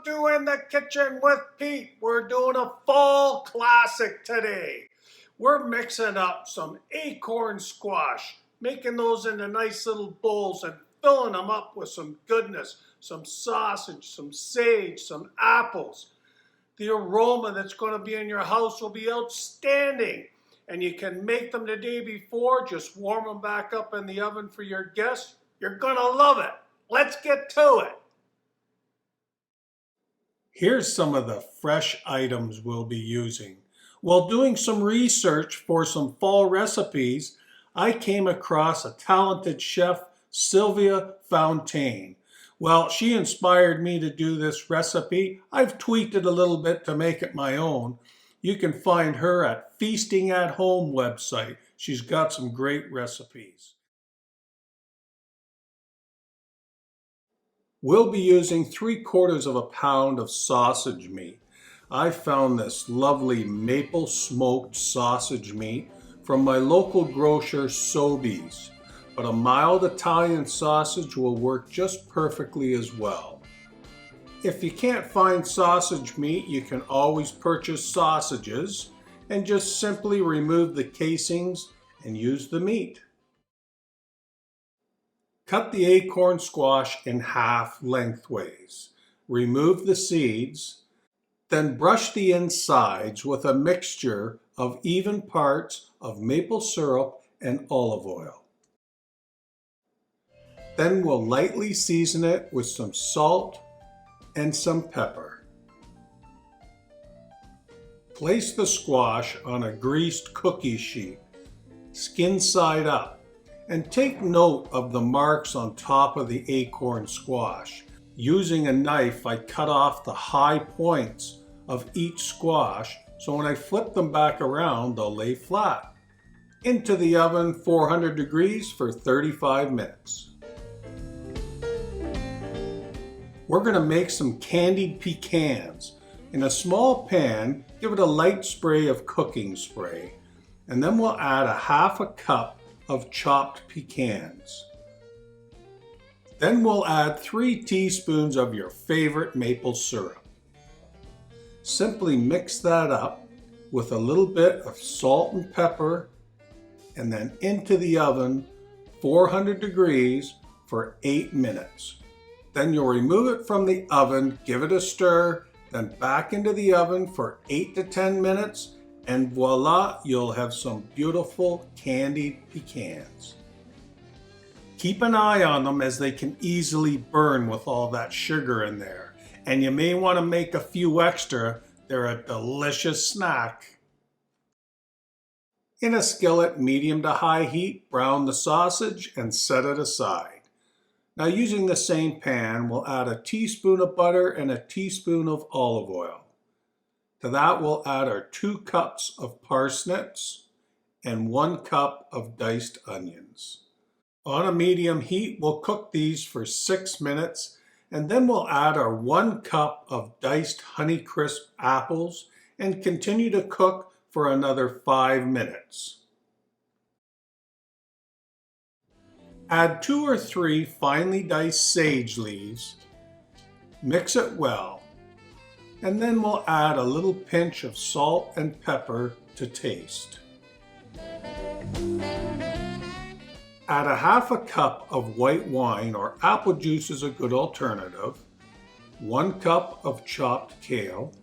Welcome to In the Kitchen with Pete. We're doing a fall classic today. We're mixing up some acorn squash, making those into nice little bowls and filling them up with some goodness, some sausage, some sage, some apples. The aroma that's going to be in your house will be outstanding. And you can make them the day before, just warm them back up in the oven for your guests. You're going to love it. Let's get to it. Here's some of the fresh items we'll be using. While doing some research for some fall recipes, I came across a talented chef, Sylvia Fountaine. Well, she inspired me to do this recipe. I've tweaked it a little bit to make it my own. You can find her at Feasting at Home website. She's got some great recipes. We'll be using 3/4 of a pound of sausage meat. I found this lovely maple smoked sausage meat from my local grocer Sobeys, but a mild Italian sausage will work just perfectly as well. If you can't find sausage meat, you can always purchase sausages and just simply remove the casings and use the meat. Cut the acorn squash in half lengthways. Remove the seeds, then brush the insides with a mixture of even parts of maple syrup and olive oil. Then we'll lightly season it with some salt and some pepper. Place the squash on a greased cookie sheet, skin side up. And take note of the marks on top of the acorn squash. Using a knife, I cut off the high points of each squash, so when I flip them back around, they'll lay flat. Into the oven, 400 degrees for 35 minutes. We're going to make some candied pecans. In a small pan, give it a light spray of cooking spray, and then we'll add a half a cup of chopped pecans. Then we'll add 3 teaspoons of your favorite maple syrup. Simply mix that up with a little bit of salt and pepper and then into the oven, 400 degrees for 8 minutes. Then you'll remove it from the oven, give it a stir, then back into the oven for 8 to 10 minutes, and voila, you'll have some beautiful candied pecans. Keep an eye on them as they can easily burn with all that sugar in there. And you may want to make a few extra. They're a delicious snack. In a skillet, medium to high heat, brown the sausage and set it aside. Now using the same pan, we'll add a teaspoon of butter and a teaspoon of olive oil. To that, we'll add our 2 cups of parsnips and 1 cup of diced onions. On a medium heat, we'll cook these for 6 minutes, and then we'll add our 1 cup of diced Honeycrisp apples and continue to cook for another 5 minutes. Add 2 or 3 finely diced sage leaves, mix it well, and then we'll add a little pinch of salt and pepper to taste. Add a half a cup of white wine, or apple juice is a good alternative, 1 cup of chopped kale,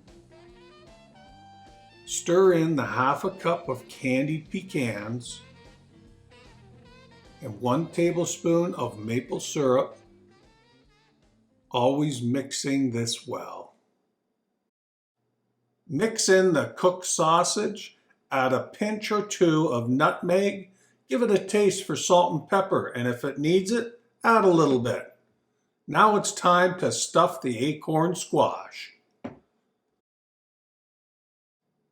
stir in the half a cup of candied pecans, and 1 tablespoon of maple syrup, always mixing this well. Mix in the cooked sausage, add a pinch or 2 of nutmeg, give it a taste for salt and pepper, and if it needs it, add a little bit. Now it's time to stuff the acorn squash.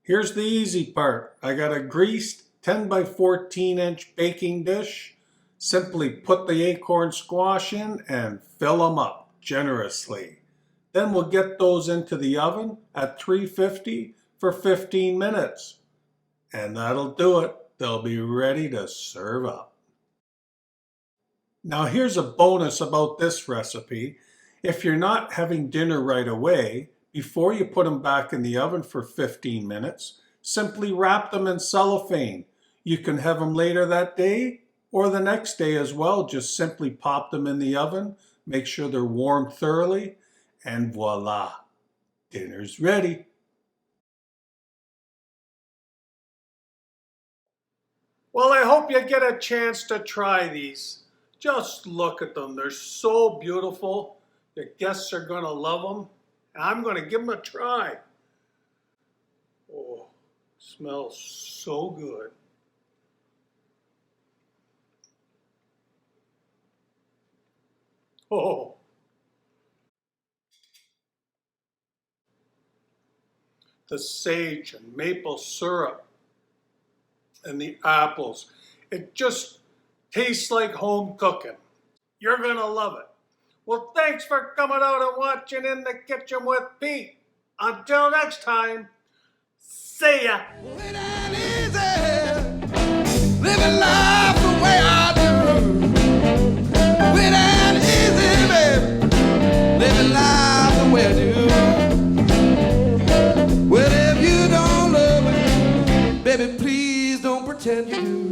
Here's the easy part. I got a greased 10 by 14 inch baking dish. Simply put the acorn squash in and fill them up generously. Then we'll get those into the oven at 350 for 15 minutes. And that'll do it. They'll be ready to serve up. Now here's a bonus about this recipe. If you're not having dinner right away, before you put them back in the oven for 15 minutes, simply wrap them in cellophane. You can have them later that day or the next day as well. Just simply pop them in the oven, make sure they're warmed thoroughly, and voila, dinner's ready. Well, I hope you get a chance to try these. Just look at them. They're so beautiful. The guests are going to love them. And I'm going to give them a try. Oh, smells so good. Oh, the sage and maple syrup and the apples. It just tastes like home cooking. You're going to love it. Well, thanks for coming out and watching In the Kitchen with Pete. Until next time, see ya. Living life the way I do. With an easy, baby. Living life the way I do. Well, if you don't love it, baby, please don't pretend you do.